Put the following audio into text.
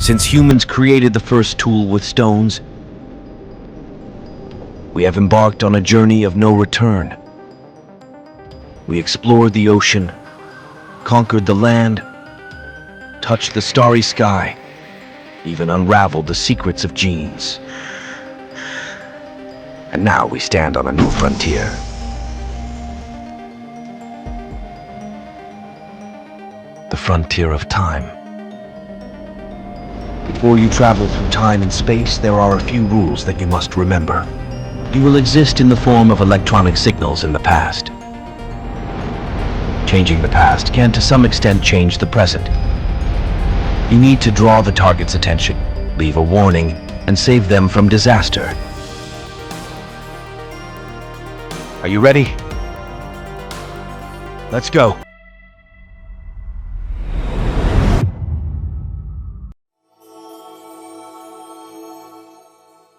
Since humans created the first tool with stones, we have embarked on a journey of no return. We explored the ocean, conquered the land, touched the starry sky, even unraveled the secrets of genes. And now we stand on a new frontier. The frontier of time. Before you travel through time and space, there are a few rules that you must remember. You will exist in the form of electronic signals in the past. Changing the past can to some extent change the present. You need to draw the target's attention, leave a warning, and save them from disaster. Are you ready? Let's go.